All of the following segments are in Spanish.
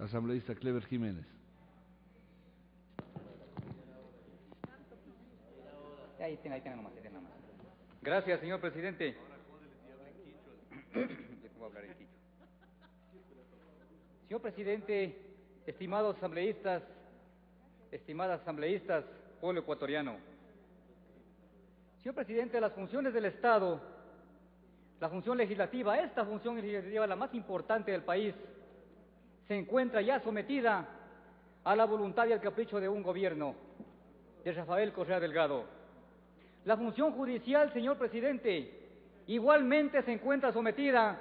Asambleísta Clever Jiménez. Ahí tenga nomás, Gracias, señor presidente. Señor presidente, estimados asambleístas, estimadas asambleístas, pueblo ecuatoriano. Señor presidente, las funciones del Estado, la función legislativa, esta función legislativa, la más importante del país, se encuentra ya sometida a la voluntad y al capricho de un gobierno, de Rafael Correa Delgado. La función judicial, señor presidente, igualmente se encuentra sometida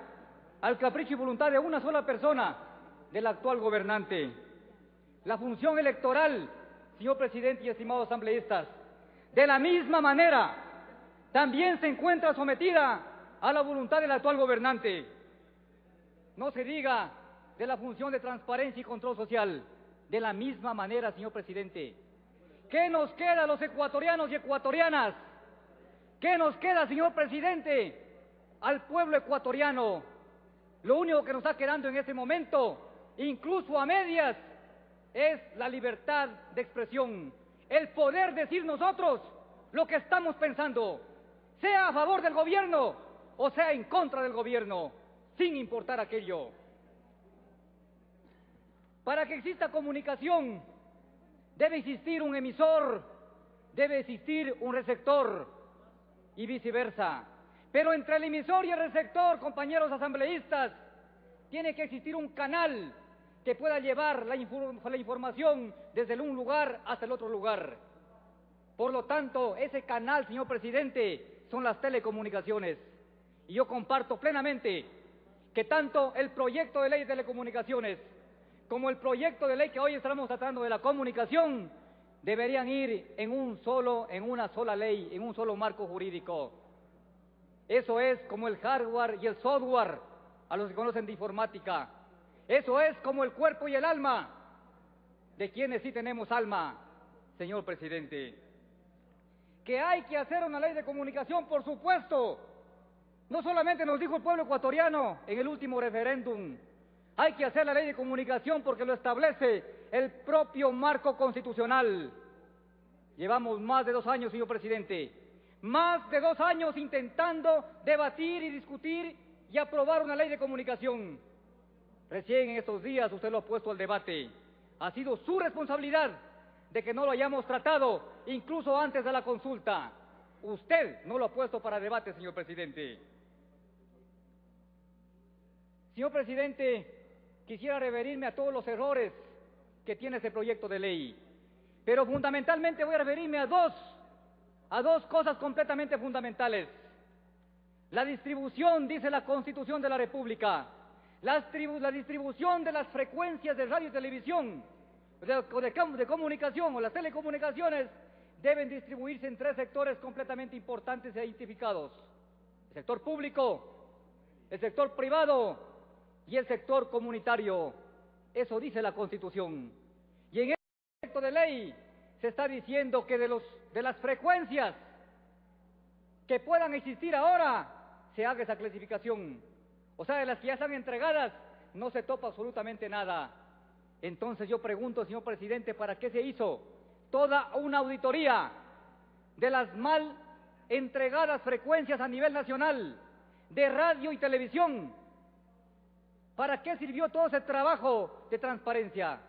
al capricho y voluntad de una sola persona, del actual gobernante. La función electoral, señor presidente y estimados asambleístas, de la misma manera, también se encuentra sometida a la voluntad del actual gobernante. No se diga de la función de transparencia y control social, de la misma manera, señor presidente. ¿Qué nos queda a los ecuatorianos y ecuatorianas? ¿Qué nos queda, señor presidente, al pueblo ecuatoriano? Lo único que nos está quedando en este momento, incluso a medias, es la libertad de expresión, el poder decir nosotros lo que estamos pensando, sea a favor del gobierno o sea en contra del gobierno, sin importar aquello. Para que exista comunicación, debe existir un emisor, debe existir un receptor y viceversa. Pero entre el emisor y el receptor, compañeros asambleístas, tiene que existir un canal que pueda llevar la información desde un lugar hasta el otro lugar. Por lo tanto, ese canal, señor presidente, son las telecomunicaciones. Y yo comparto plenamente que tanto el proyecto de ley de telecomunicaciones como el proyecto de ley que hoy estamos tratando de la comunicación deberían ir en una sola ley, en un solo marco jurídico. Eso es como el hardware y el software, a los que conocen de informática. Eso es como el cuerpo y el alma, de quienes sí tenemos alma, señor presidente. Que hay que hacer una ley de comunicación, por supuesto. No solamente nos dijo el pueblo ecuatoriano en el último referéndum, hay que hacer la ley de comunicación porque lo establece el propio marco constitucional. Llevamos más de 2 años, señor presidente, más de 2 años intentando debatir y discutir y aprobar una ley de comunicación. Recién en estos días usted lo ha puesto al debate. Ha sido su responsabilidad de que no lo hayamos tratado, incluso antes de la consulta. Usted no lo ha puesto para debate, señor presidente. Señor presidente, quisiera referirme a todos los errores que tiene este proyecto de ley, pero fundamentalmente voy a referirme a dos cosas completamente fundamentales. La distribución, dice la Constitución de la República, la distribución de las frecuencias de radio y televisión, de comunicación o las telecomunicaciones, deben distribuirse en 3 sectores completamente importantes e identificados: el sector público, el sector privado y el sector comunitario. Eso dice la Constitución. Y en este proyecto de ley se está diciendo que de las frecuencias que puedan existir ahora, se haga esa clasificación. O sea, de las que ya están entregadas, no se topa absolutamente nada. Entonces yo pregunto, señor presidente, ¿para qué se hizo toda una auditoría de las mal entregadas frecuencias a nivel nacional de radio y televisión? ¿Para qué sirvió todo ese trabajo de transparencia?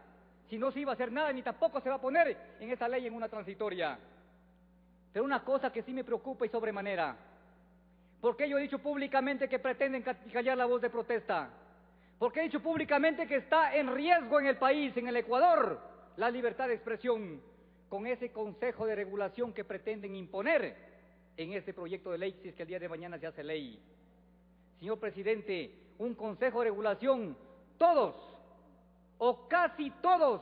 Si no se iba a hacer nada, ni tampoco se va a poner en esta ley en una transitoria. Pero una cosa que sí me preocupa y sobremanera, porque yo he dicho públicamente que pretenden callar la voz de protesta, porque he dicho públicamente que está en riesgo en el país, en el Ecuador, la libertad de expresión, con ese Consejo de Regulación que pretenden imponer en este proyecto de ley, si es que el día de mañana se hace ley. Señor presidente, un Consejo de Regulación, todos o casi todos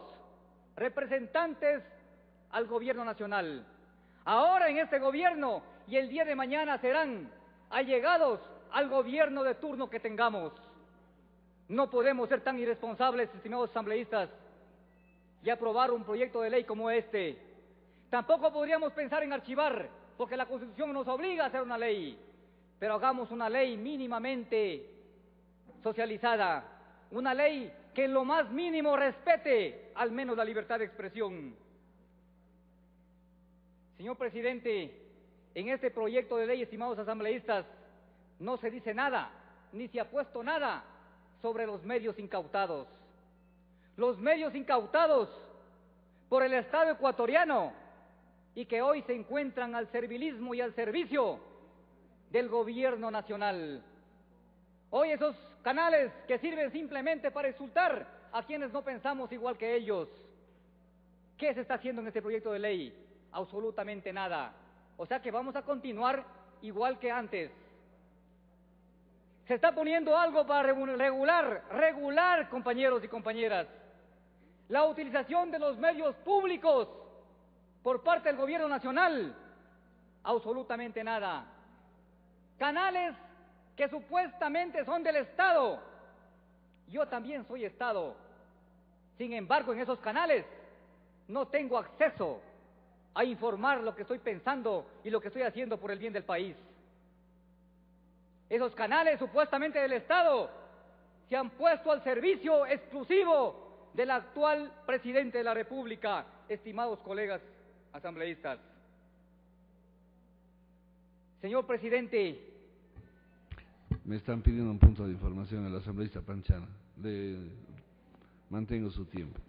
representantes al gobierno nacional. Ahora en este gobierno y el día de mañana serán allegados al gobierno de turno que tengamos. No podemos ser tan irresponsables, estimados asambleístas, y aprobar un proyecto de ley como este. Tampoco podríamos pensar en archivar, porque la Constitución nos obliga a hacer una ley, pero hagamos una ley mínimamente socializada, una ley que en lo más mínimo respete al menos la libertad de expresión. Señor presidente, en este proyecto de ley, estimados asambleístas, no se dice nada, ni se ha puesto nada sobre los medios incautados. Los medios incautados por el Estado ecuatoriano y que hoy se encuentran al servilismo y al servicio del gobierno nacional. Hoy esos canales que sirven simplemente para insultar a quienes no pensamos igual que ellos. ¿Qué se está haciendo en este proyecto de ley? Absolutamente nada. O sea que vamos a continuar igual que antes. Se está poniendo algo para regular, compañeros y compañeras, la utilización de los medios públicos por parte del gobierno nacional. Absolutamente nada. Canales que supuestamente son del Estado. Yo también soy Estado. Sin embargo, en esos canales no tengo acceso a informar lo que estoy pensando y lo que estoy haciendo por el bien del país. Esos canales supuestamente del Estado se han puesto al servicio exclusivo del actual presidente de la República, estimados colegas asambleístas. Señor presidente, me están pidiendo un punto de información al asambleísta Panchana. Mantengo su tiempo.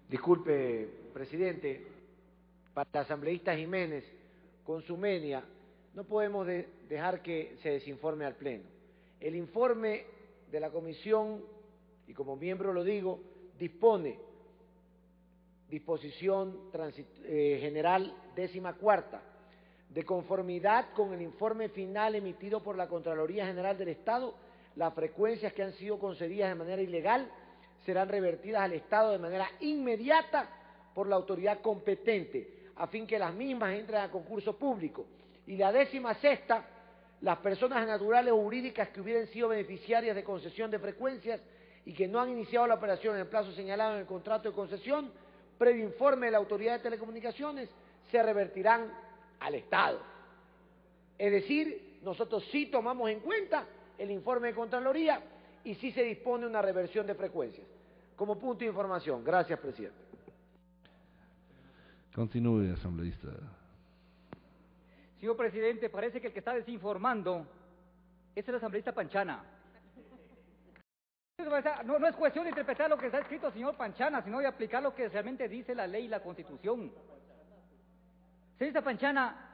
Disculpe, presidente, para el asambleísta Jiménez, con su venia, no podemos dejar que se desinforme al Pleno. El informe de la comisión, y como miembro lo digo, dispone disposición general 14ª, de conformidad con el informe final emitido por la Contraloría General del Estado, las frecuencias que han sido concedidas de manera ilegal serán revertidas al Estado de manera inmediata por la autoridad competente, a fin que las mismas entren a concurso público. Y la 16ª, las personas naturales o jurídicas que hubieran sido beneficiarias de concesión de frecuencias y que no han iniciado la operación en el plazo señalado en el contrato de concesión, previo informe de la Autoridad de Telecomunicaciones, se revertirán al Estado. Es decir, nosotros sí tomamos en cuenta el informe de Contraloría y sí se dispone una reversión de frecuencias. Como punto de información. Gracias, presidente. Continúe, asambleísta. Señor presidente, parece que el que está desinformando es el asambleísta Panchana. No es cuestión de interpretar lo que está escrito, señor Panchana, sino de aplicar lo que realmente dice la ley y la Constitución. Señorita Panchana,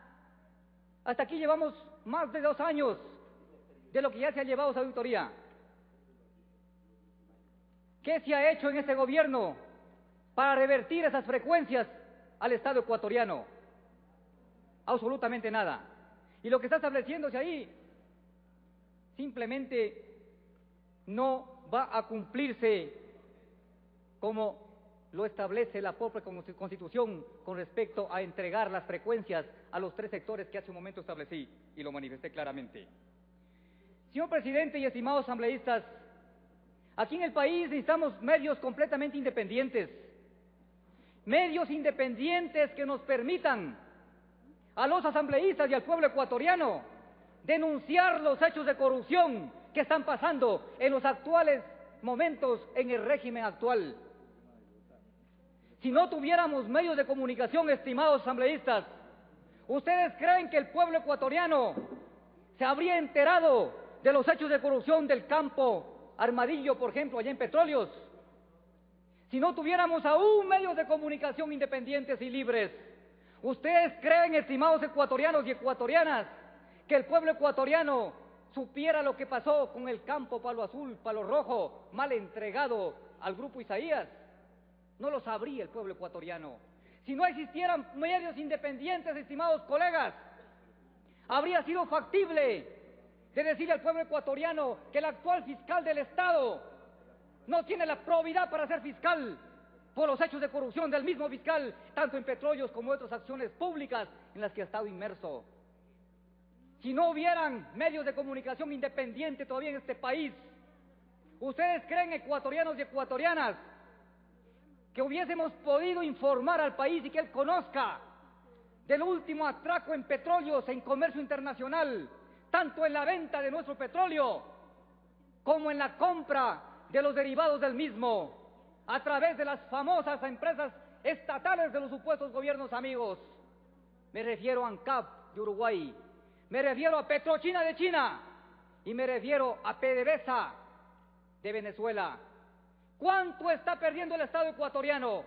hasta aquí llevamos más de 2 años de lo que ya se ha llevado esa auditoría. ¿Qué se ha hecho en este gobierno para revertir esas frecuencias al Estado ecuatoriano? Absolutamente nada. Y lo que está estableciéndose ahí simplemente no va a cumplirse como lo establece la propia Constitución con respecto a entregar las frecuencias a los 3 sectores que hace un momento establecí y lo manifesté claramente. Señor presidente y estimados asambleístas, aquí en el país necesitamos medios completamente independientes, medios independientes que nos permitan a los asambleístas y al pueblo ecuatoriano denunciar los hechos de corrupción que están pasando en los actuales momentos en el régimen actual. Si no tuviéramos medios de comunicación, estimados asambleístas, ¿ustedes creen que el pueblo ecuatoriano se habría enterado de los hechos de corrupción del campo Armadillo, por ejemplo, allá en Petróleos? Si no tuviéramos aún medios de comunicación independientes y libres, ¿ustedes creen, estimados ecuatorianos y ecuatorianas, que el pueblo ecuatoriano supiera lo que pasó con el campo Palo Azul, Palo Rojo, mal entregado al grupo Isaías? No lo sabría el pueblo ecuatoriano. Si no existieran medios independientes, estimados colegas, habría sido factible de decirle al pueblo ecuatoriano que el actual fiscal del Estado no tiene la probidad para ser fiscal por los hechos de corrupción del mismo fiscal, tanto en Petróleos como en otras acciones públicas en las que ha estado inmerso. Si no hubieran medios de comunicación independientes todavía en este país, ¿ustedes creen, ecuatorianos y ecuatorianas, que hubiésemos podido informar al país y que él conozca del último atraco en petróleos, en comercio internacional, tanto en la venta de nuestro petróleo como en la compra de los derivados del mismo, a través de las famosas empresas estatales de los supuestos gobiernos amigos. Me refiero a ANCAP de Uruguay, me refiero a Petrochina de China y me refiero a PDVSA de Venezuela. ¿Cuánto está perdiendo el Estado ecuatoriano?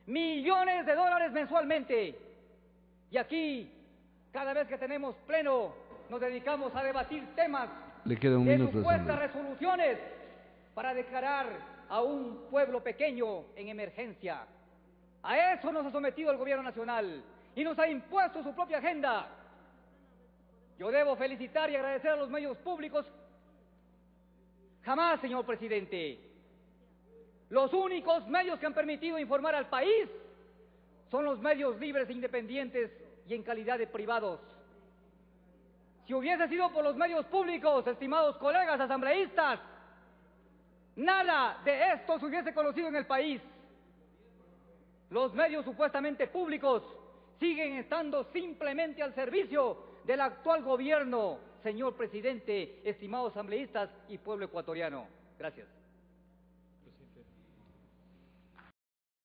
Millones de dólares mensualmente. Y aquí, cada vez que tenemos pleno, nos dedicamos a debatir temas Le queda un de minuto de supuestas asamblea. resoluciones para declarar a un pueblo pequeño en emergencia. A eso nos ha sometido el gobierno nacional y nos ha impuesto su propia agenda. Yo debo felicitar y agradecer a los medios públicos. Jamás, señor presidente, los únicos medios que han permitido informar al país son los medios libres e independientes y en calidad de privados. Si hubiese sido por los medios públicos, estimados colegas asambleístas, nada de esto se hubiese conocido en el país. Los medios supuestamente públicos siguen estando simplemente al servicio del actual gobierno, señor presidente, estimados asambleístas y pueblo ecuatoriano. Gracias.